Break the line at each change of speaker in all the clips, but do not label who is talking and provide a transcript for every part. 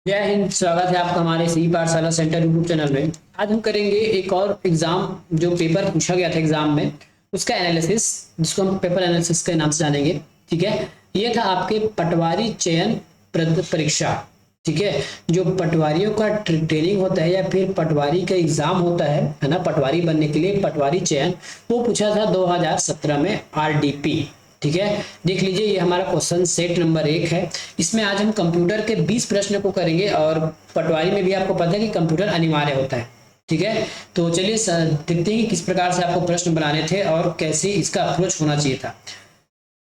जय हिंद। स्वागत है आपका हमारे सी पाठशाला सेंटर यूट्यूब चैनल में। आज हम करेंगे एक और एग्जाम जो पेपर पूछा गया था एग्जाम में, उसका एनालिसिस, जिसको हम पेपर एनालिसिस के नाम से जानेंगे। ठीक है, ये था आपके पटवारी चयन परीक्षा। ठीक है, जो पटवारियों का ट्रेनिंग होता है या फिर पटवारी का एग्जाम होता है ना, पटवारी बनने के लिए पटवारी चयन, वो पूछा था 2017 में आरडीपी। ठीक है, देख लीजिए ये हमारा क्वेश्चन सेट नंबर 1 है। इसमें आज हम कंप्यूटर के 20 प्रश्न को करेंगे और पटवारी में भी आपको पता है कि कंप्यूटर अनिवार्य होता है। ठीक है, तो चलिए देखते हैं कि किस प्रकार से आपको प्रश्न बनाने थे और कैसे इसका अप्रोच होना चाहिए था।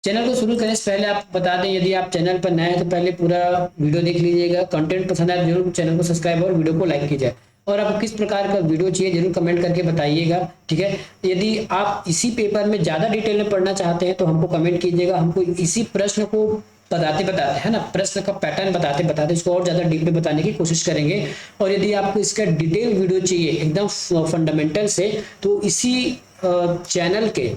चैनल को शुरू करने से पहले आप बता दें, यदि आप चैनल पर नए हैं तो पहले पूरा वीडियो देख लीजिएगा। कंटेंट पसंद आए जरूर चैनल को सब्सक्राइब और वीडियो को लाइक कीजिए। और आपको किस प्रकार का वीडियो चाहिए जरूर कमेंट करके बताइएगा। ठीक है, यदि आप इसी पेपर में ज्यादा डिटेल में पढ़ना चाहते हैं तो हमको कमेंट कीजिएगा। हमको इसी प्रश्न को बताते बताते है ना, प्रश्न का पैटर्न बताते बताते इसको और ज्यादा डीप में बताने की कोशिश करेंगे। और यदि आपको इसका डिटेल वीडियो चाहिए एकदम फंडामेंटल से, तो इसी चैनल के,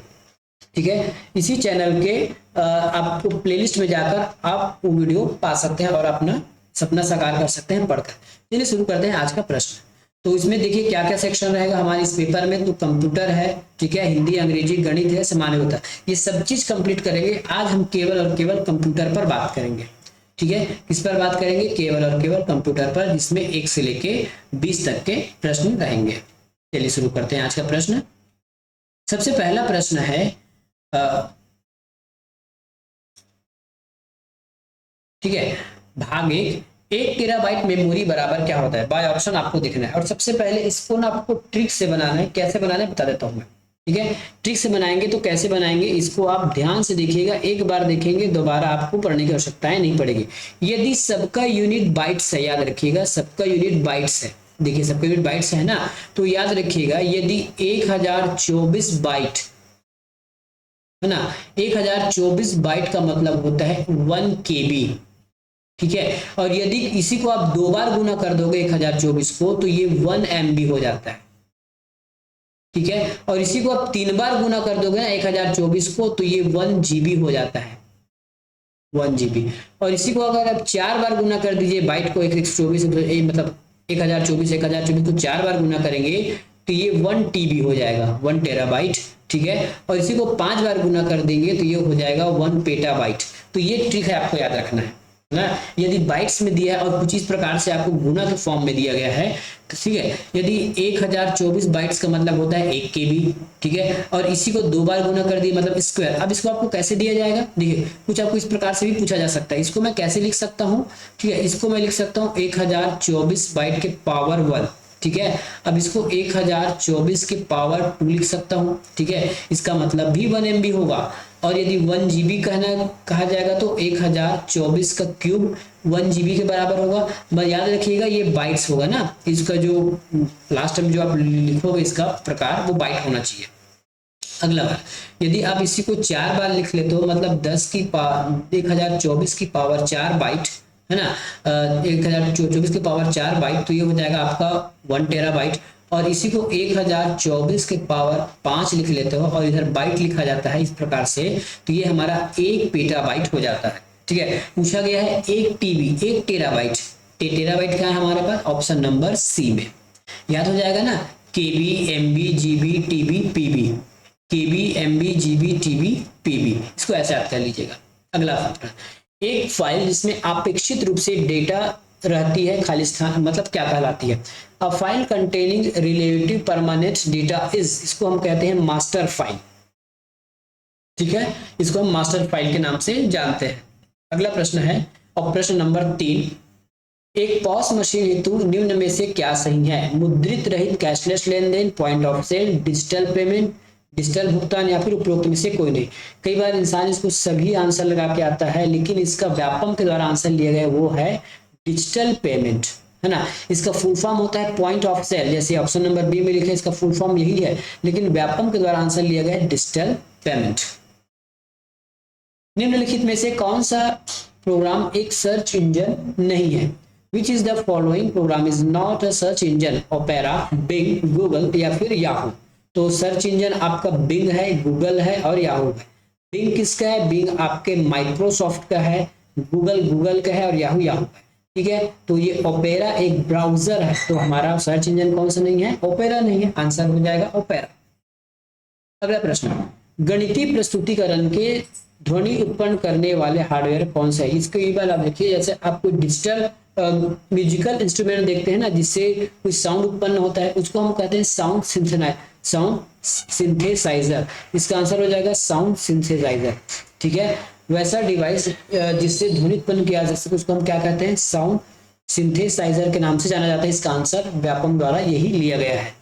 ठीक है, इसी चैनल के आपको प्लेलिस्ट में जाकर आप वो वीडियो पा सकते हैं और अपना सपना साकार कर सकते हैं पढ़कर। चलिए शुरू करते हैं आज का प्रश्न। तो इसमें देखिए क्या क्या सेक्शन रहेगा हमारे इस पेपर में। तो कंप्यूटर है, ठीक है, हिंदी अंग्रेजी गणित है, सामान्य, ये सब चीज कंप्लीट करेंगे। आज हम केवल और केवल कंप्यूटर पर बात करेंगे। ठीक है, किस पर बात करेंगे? केवल और केवल कंप्यूटर पर, जिसमें 1 से लेके 20 तक के प्रश्न रहेंगे। चलिए शुरू करते हैं आज का प्रश्न। सबसे पहला प्रश्न है, ठीक है, भाग 1 टेराबाइट मेमोरी बराबर क्या होता है? बाय ऑप्शन आपको दिखना है। और सबसे पहले इसको ना आपको ट्रिक से बनाना है। कैसे बनाना है बता देता हूं मैं। ठीक है, ट्रिक से बनाएंगे तो कैसे बनाएंगे इसको आप ध्यान से देखिएगा। एक बार देखेंगे दोबारा आपको पढ़ने की आवश्यकता नहीं पड़ेगी। यदि सबका यूनिट बाइट्स है, याद रखिएगा सबका यूनिट बाइट्स है। देखिए सबका यूनिट बाइट्स है ना, तो याद रखिएगा यदि 1024 बाइट है ना, 1024 बाइट का मतलब होता है 1 केबी। ठीक है, और यदि इसी को आप 2 बार गुना कर दोगे 1024 को, तो ये 1 MB हो जाता है। ठीक है, और इसी को आप 3 बार गुना कर दोगे ना 1024 को, तो ये 1 GB हो जाता है, 1 GB। और इसी को अगर आप 4 बार गुना कर दीजिए बाइट को, 124 मतलब 1024 को 4 बार गुना करेंगे तो ये 1 TB हो जाएगा, 1 टेराबाइट। ठीक है, और इसी को 5 बार गुना कर देंगे तो ये हो जाएगा 1 पेटाबाइट। तो ये ट्रिक है, आपको याद रखना है ना। यदि बाइट्स में दिया है और कुछ इस प्रकार से आपको गुना के फॉर्म में दिया गया है, तो ठीक है, यदि 1024 बाइट्स का मतलब होता है 1 KB। ठीक है, और इसी को 2 बार गुना कर दिए मतलब स्क्वायर। अब इसको आपको कैसे दिया जाएगा? देखिए कुछ आपको इस प्रकार से भी पूछा जा सकता है। इसको मैं कैसे लिख सकता हूँ? ठीक है, इसको मैं लिख सकता हूँ 1024 बाइट के पावर 1। ठीक है, अब इसको 1024 के पावर 2 लिख सकता हूँ। ठीक है, इसका मतलब भी 1 MB होगा। और यदि 1 GB कहा जाएगा तो 1024 का क्यूब 1 GB के बराबर होगा। बस याद रखिएगा ये बाइट्स होगा ना, इसका जो लास्ट में जो आप लिखोगे इसका प्रकार वो बाइट होना चाहिए। अगला बार यदि आप इसी को 4 बार लिख लेते हो, मतलब 1024 की पावर 4 बाइट है ना, 1024 की पावर 4 बाइट, तो ये हो जाएगा आपका 1 टेराबाइट। और इसी को 1024 के पावर 5 लिख लेते हो और इधर बाइट लिखा जाता है इस प्रकार से, तो ये हमारा 1 पेटाबाइट हो जाता है। ठीक है, पूछा गया है 1 TB, 1 टेराबाइट। टेराबाइट क्या है हमारे पास? ऑप्शन नंबर सी में। याद हो जाएगा ना, KB MB GB TB PB, KB MB GB TB PB, इसको ऐसे याद कर लीजिएगा। अगला फंक्शन, एक फाइल जिसमें अपेक्षित रूप से डेटा रहती है खाली स्थान मतलब क्या कहलाती है? A file containing relative permanent data is, इसको हम कहते हैं मास्टर फाइल। ठीक है, इसको हम मास्टर फाइल के नाम से जानते हैं। अगला प्रश्न है, और प्रश्न नंबर 3, एक पॉस मशीन हेतु निम्न में से क्या सही है? मुद्रित रहित कैशलेस लेन देन, point of sale, digital payment, digital भुगतान, या फिर उपरोक्त में से कोई नहीं। कई बार इंसान इसको सभी आंसर लगा के आता है, लेकिन इसका व्यापम के द्वारा आंसर लिया गया वो है डिजिटल पेमेंट, है ना। इसका फुल फॉर्म होता है पॉइंट ऑफ सेल, जैसे ऑप्शन नंबर बी में लिखा है इसका फुल फॉर्म यही है, लेकिन व्यापम के द्वारा आंसर लिया गया है डिजिटल पेमेंट। निम्नलिखित में से कौन सा प्रोग्राम एक सर्च इंजन नहीं है? Which is the following program is not a search engine? Opera, Bing, Google, या फिर याहू। तो सर्च इंजन आपका बिंग है, गूगल है और याहू है। बिंग किसका है? बिंग आपके माइक्रोसॉफ्ट का है, गूगल का है और याहू का है। ठीक है, तो ये ओपेरा एक ब्राउजर है, तो हमारा सर्च इंजन कौन सा नहीं है, ओपेरा नहीं है, आंसर हो जाएगा ओपेरा। अगला प्रश्न, गणितीय प्रस्तुतिकरण के ध्वनि उत्पन्न करने वाले हार्डवेयर कौन सा है? इसको एक बार आप देखिए, जैसे आपको डिजिटल म्यूजिकल इंस्ट्रूमेंट देखते हैं ना, जिससे कोई साउंड उत्पन्न होता है, उसको हम कहते हैं साउंड सिंथेसाइजर। इसका आंसर हो जाएगा साउंड सिंथेसाइजर। ठीक है, वैसा डिवाइस जिससे ध्वनि उत्पन्न किया जा सके उसको हम क्या कहते हैं, साउंड सिंथेसाइजर के नाम से जाना जाता है। इसका आंसर व्यापम द्वारा यही लिया गया है।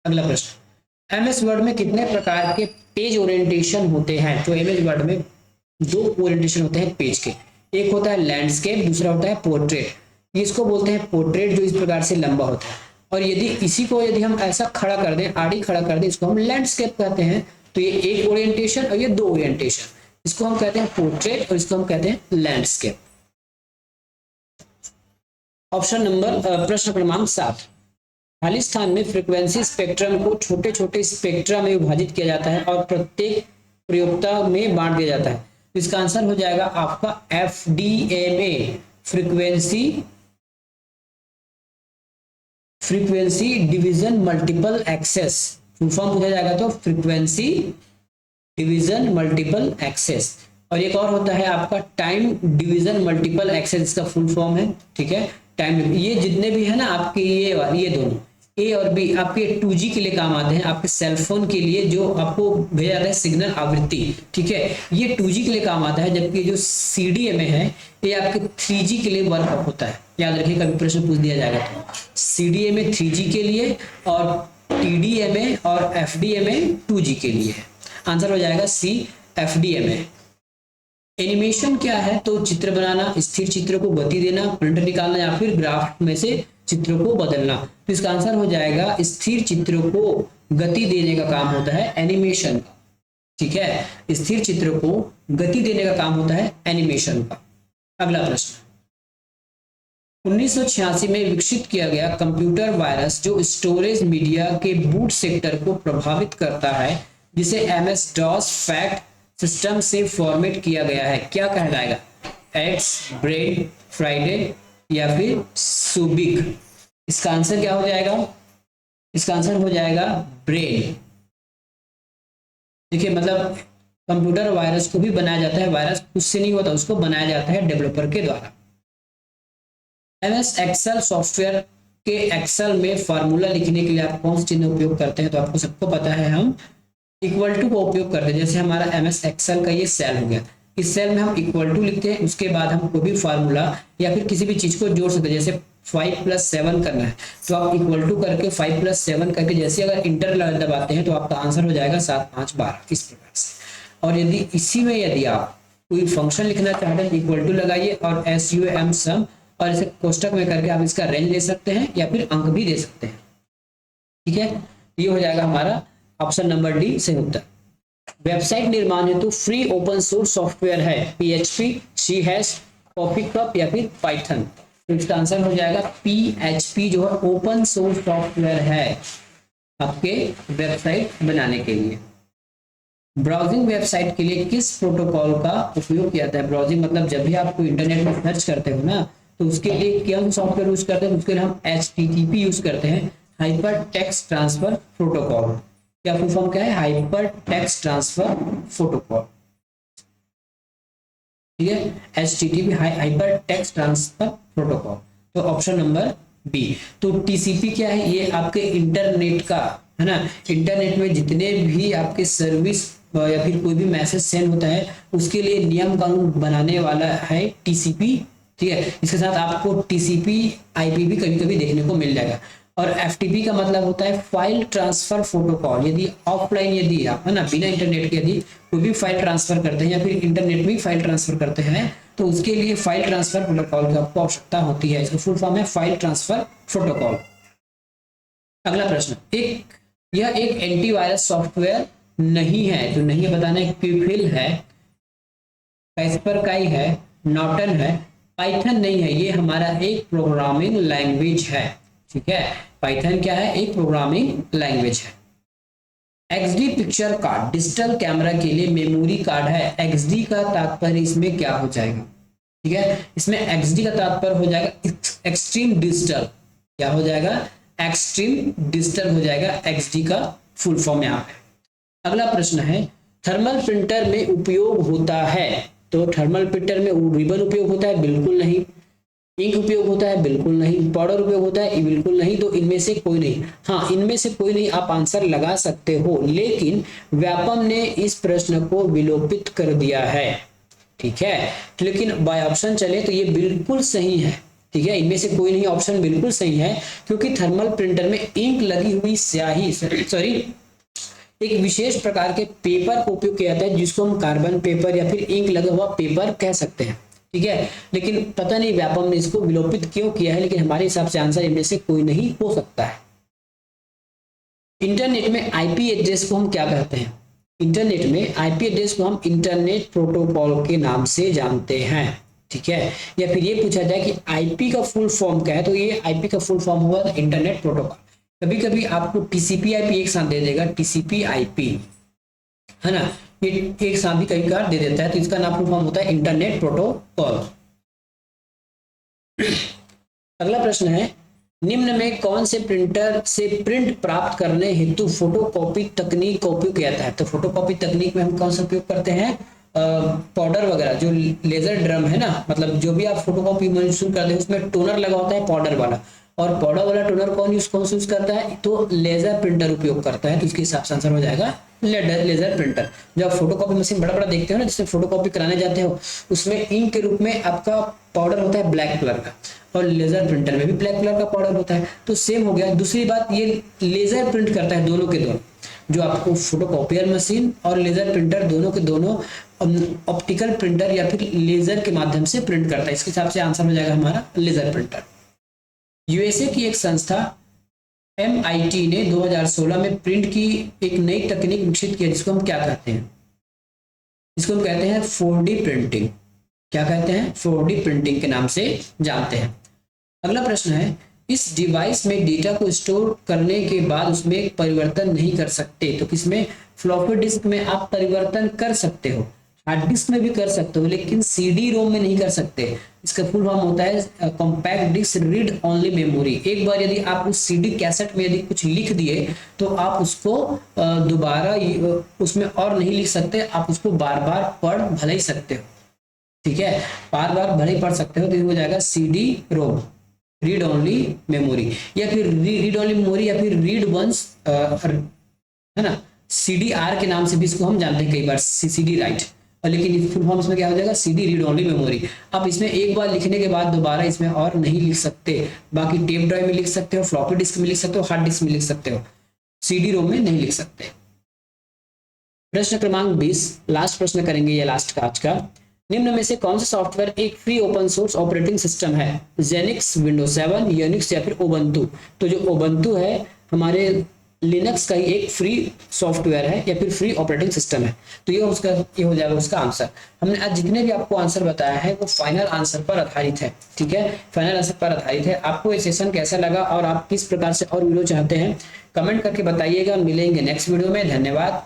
अगला प्रश्न, एमएस वर्ड में कितने प्रकार के पेज ओरिएंटेशन होते हैं? तो एमएस वर्ड में दो ओरिएंटेशन होते हैं पेज के, एक होता है लैंडस्केप, दूसरा होता है पोर्ट्रेट। इसको बोलते हैं पोर्ट्रेट, जो इस प्रकार से लंबा होता है, और यदि हम ऐसा खड़ा कर दें, आड़ी खड़ा कर दें, इसको हम लैंडस्केप कहते हैं। तो ये एक ओरिएंटेशन और ये दो ओरिएंटेशन, इसको हम कहते हैं पोर्ट्रेट और इसको हम कहते हैं लैंडस्केप। ऑप्शन नंबर प्रश्न क्रमांक 7, खाली स्थान में फ्रीक्वेंसी स्पेक्ट्रम को छोटे छोटे स्पेक्ट्रा में विभाजित किया जाता है और प्रत्येक प्रयोक्ता में बांट दिया जाता है। तो इसका आंसर हो जाएगा आपका FDMA, frequency division multiple access. Full form पूछा जाएगा तो फ्रीक्वेंसी डिवीजन मल्टीपल एक्सेस। और एक और होता है आपका टाइम डिवीजन मल्टीपल एक्सेस, इसका फुल फॉर्म है। ठीक है, टाइम, ये जितने भी है ना आपके, ये दोनों ए और बी आपके 2G के लिए काम आते हैं, आपके सेलफोन के लिए जो आपको भेजा जाता है सिग्नल आवृत्ति। ठीक है, ये 2G के लिए काम आता है, जबकि जो CDMA है ये आपके 3G के लिए वर्क होता है। याद रखिए, कभी प्रश्न पूछ दिया जाएगा तो CDMA 3G के लिए और TDMA और FDMA 2G के लिए है। आंसर हो जाएगा C, FDMA। एनिमेशन क्या है? तो चित्र बनाना, स्थिर चित्र को गति देना, प्रिंट निकालना, या फिर ग्राफ में से चित्र को बदलना। तो इसका आंसर हो जाएगा स्थिर चित्र को गति देने का काम होता है एनिमेशन का। ठीक है, स्थिर चित्र को गति देने का काम होता है एनिमेशन का। अगला प्रश्न, 1986 में विकसित किया गया कंप्यूटर वायरस जो स्टोरेज मीडिया के बूट सेक्टर को प्रभावित करता है, जिसे MS-DOS फैक्ट सिस्टम से फॉर्मेट किया गया है, क्या कहलाएगा? एक्स, ब्रेड, फ्राइडे या फिर सुबिक? इसका आंसर क्या हो जाएगा? इसका आंसर हो जाएगा ब्रेड। देखिए, मतलब कंप्यूटर वायरस को भी बनाया जाता है, वायरस खुद से नहीं होता, उसको बनाया जाता है डेवलपर के द्वारा। MS एक्सेल सॉफ्टवेयर के एक्सेल में फार्मूला लिखने के लिए आप कौन सा चिन्ह उपयोग करते हैं? तो आपको सबको पता है, हम इक्वल टू का उपयोग करते हैं। जैसे हमारा MS एक्सेल का ये सेल हो गया, इस सेल में हम इक्वल टू लिखते हैं, उसके बाद हम कोई भी फार्मूला या फिर किसी भी चीज को जोड़ सकते हैं। जैसे 5+7 करना है तो आप इक्वल टू करके 5+7 करके जैसे अगर इंटर दबाते हैं तो आपका आंसर हो जाएगा 7, 5, 12, इस प्रकार से। और यदि इसी में यदि आप कोई फंक्शन लिखना चाहते हैं, इक्वल टू लगाइए और SUM सम, और इसे कोष्टक में करके आप इसका रेंज ले सकते हैं या फिर अंक भी दे सकते हैं। ठीक है, ये हो जाएगा हमारा ऑप्शन नंबर डी सही उत्तर। वेबसाइट निर्माण हेतु फ्री ओपन सोर्स सॉफ्टवेयर है PHP, C#, कॉपीकप या फिर पाइथन? तो इसका आंसर हो जाएगा PHP, जो है ओपन सोर्स सॉफ्टवेयर है आपके वेबसाइट बनाने के लिए। ब्राउजिंग वेबसाइट के लिए किस प्रोटोकॉल का उपयोग किया जाता है? ब्राउजिंग मतलब जब भी आप कोई इंटरनेट में सर्च करते हो ना, तो उसके लिए क्या सॉफ्टवेयर यूज करते हैं? उसके लिए हम HTTP यूज करते हैं, हाइपर टेक्स्ट ट्रांसफर प्रोटोकॉल। क्या फुल फॉर्म क्या है? Hyper text transfer protocol. ठीक है, HTTP hyper text transfer protocol. तो ऑप्शन नंबर बी। तो TCP क्या है? ये आपके इंटरनेट का है ना, इंटरनेट में जितने भी आपके सर्विस या फिर कोई भी मैसेज सेंड होता है उसके लिए नियम कानून बनाने वाला है TCP। ठीक है, इसके साथ आपको TCP/IP भी कभी कभी देखने को मिल जाएगा। और FTP का मतलब होता है फाइल ट्रांसफर प्रोटोकॉल। यदि ऑफलाइन यदि आप है ना बिना इंटरनेट के यदि कोई भी फाइल ट्रांसफर करते हैं या फिर इंटरनेट में फाइल ट्रांसफर करते हैं तो उसके लिए फाइल ट्रांसफर प्रोटोकॉल की आपको आवश्यकता होती है। इसका फुल फॉर्म है फाइल ट्रांसफर प्रोटोकॉल। अगला प्रश्न, यह एक एंटीवायरस सॉफ्टवेयर नहीं है, तो नहीं बताना है। क्यूफिल है, कैस्परकाई है, नॉर्टन है, पाइथन नहीं है, ये हमारा एक प्रोग्रामिंग लैंग्वेज है। ठीक है, पाइथन क्या है? एक प्रोग्रामिंग लैंग्वेज है। XD picture card digital camera के लिए मेमोरी कार्ड है। XD का तात्पर्य इसमें क्या हो जाएगा? ठीक है, इसमें XD का तात्पर्य हो जाएगा एक्सट्रीम डिजिटल, क्या हो जाएगा, एक्सट्रीम डिजिटल हो जाएगा, एक्सडी का फुल फॉर्म यहाँ पे। अगला प्रश्न है, थर्मल प्रिंटर में उपयोग होता है, तो थर्मल प्रिंटर में रिबन उपयोग होता है, बिल्कुल नहीं। इंक उपयोग होता है, बिल्कुल नहीं। पाउडर उपयोग होता है, बिल्कुल नहीं। तो इनमें से कोई नहीं। हाँ, इनमें से कोई नहीं आप आंसर लगा सकते हो, लेकिन व्यापम ने इस प्रश्न को विलोपित कर दिया है, ठीक है। लेकिन बाय ऑप्शन चले तो ये बिल्कुल सही है, ठीक है। इनमें से कोई नहीं ऑप्शन बिल्कुल सही है, क्योंकि थर्मल प्रिंटर में इंक लगी हुई स्याही, सॉरी, एक विशेष प्रकार के पेपर को उपयोग किया जाता है, जिसको हम कार्बन पेपर या फिर इंक लगा हुआ पेपर कह सकते हैं, ठीक है। लेकिन पता नहीं व्यापम ने इसको विलोपित क्यों किया है, लेकिन हमारे हिसाब से आंसर इनमें से कोई नहीं हो सकता है। इंटरनेट में आईपी एड्रेस को हम क्या कहते हैं? इंटरनेट में आईपी एड्रेस को हम इंटरनेट प्रोटोकॉल के नाम से जानते हैं, ठीक है। या फिर ये पूछा जाए कि आईपी का फुल फॉर्म क्या है, तो ये आईपी का फुल फॉर्म हुआ इंटरनेट प्रोटोकॉल। कभी कभी आपको टीसीपी आईपी एक साथ दे देगा, टीसीपी आईपी, है ना, ये एक साथ भी कई बार दे देता है, तो इसका नाम फुल फॉर्म होता है इंटरनेट प्रोटोकॉल। अगला प्रश्न है, निम्न में कौन से प्रिंटर से प्रिंट प्राप्त करने हेतु फोटोकॉपी तकनीक का उपयोग किया जाता है? तो फोटोकॉपी तकनीक में हम कौन सा उपयोग करते हैं? पाउडर वगैरह, जो लेजर ड्रम है ना, मतलब जो भी आप फोटोकॉपी यूज करते हैं उसमें टोनर लगा होता है पाउडर वाला, और पाउडर वाला टोनर कौन यूज करता है? तो लेजर प्रिंटर उपयोग करता है। तो इसके हिसाब से आंसर हो जाएगा लेजर प्रिंटर। जब फोटोकॉपी मशीन बड़ा बड़ा देखते हो ना, जिससे फोटोकॉपी कराने जाते हो, उसमें इंक के रूप में आपका पाउडर होता है ब्लैक कलर का, और लेजर प्रिंटर में भी ब्लैक कलर का पाउडर होता है, तो सेम हो गया। दूसरी बात, ये लेजर प्रिंट करता है दोनों के दोनों, जो आपको फोटोकॉपियर मशीन और लेजर प्रिंटर दोनों के दोनों ऑप्टिकल प्रिंटर या फिर लेजर के माध्यम से प्रिंट करता है। इसके हिसाब से आंसर हो जाएगा हमारा लेजर प्रिंटर। यूएसए की एक संस्था MIT ने 2016 में प्रिंट की एक नई तकनीक विकसित की, जिसको हम क्या कहते हैं? इसको हम कहते हैं 4D प्रिंटिंग। क्या कहते हैं? 4D प्रिंटिंग के नाम से जानते हैं। अगला प्रश्न है, इस डिवाइस में डेटा को स्टोर करने के बाद उसमें परिवर्तन नहीं कर सकते, तो किसमें? फ्लॉपी डिस्क में आप परिवर्तन कर सकते हो, हार्ड डिस्क में भी कर सकते हो, लेकिन CD रोम में नहीं कर सकते। इसका फुल फॉर्म होता है compact disc read only memory. एक बार यदि आप उस CD कैसेट में यदि कुछ लिख दिए, तो आप उसको दोबारा उसमें और नहीं लिख सकते, आप उसको बार बार पढ़ भले ही सकते हो, ठीक है, बार बार भले ही पढ़ सकते हो। तो हो जाएगा CD रोम, रीड ओनली मेमोरी, या फिर रीड ओनली मेमोरी, या फिर रीड वंस, है ना, CDR के नाम से भी इसको हम जानते हैं कई बार, CD राइट। और लेकिन फुल फॉर्म इसमें क्या हो जाएगा? CD read only memory. आप इसमें एक बार लिखने के बाद दोबारा इसमें और नहीं लिख सकते। बाकी टेप ड्राइव में लिख सकते हो, फ्लॉपी डिस्क में लिख सकते हो, हार्ड डिस्क में लिख सकते हो, CD रोम में नहीं लिख सकते। प्रश्न क्रमांक 20, लास्ट प्रश्न करेंगे, ये लास्ट का आज का। निम्न में से कौन सा सॉफ्टवेयर एक free open source operating system है? जेनिक्स, विंडोज 7, यूनिक्स या फिर ओबंतु? तो जो ओबंतु है हमारे लिनक्स का ही एक फ्री सॉफ्टवेयर है या फिर फ्री ऑपरेटिंग सिस्टम है। तो ये हो जाएगा उसका आंसर। हमने आज जितने भी आपको आंसर बताया है वो फाइनल आंसर पर आधारित है, ठीक है, फाइनल आंसर पर आधारित है। आपको ये सेशन कैसा लगा और आप किस प्रकार से और वीडियो चाहते हैं, कमेंट करके बताइएगा। मिलेंगे नेक्स्ट वीडियो में। धन्यवाद।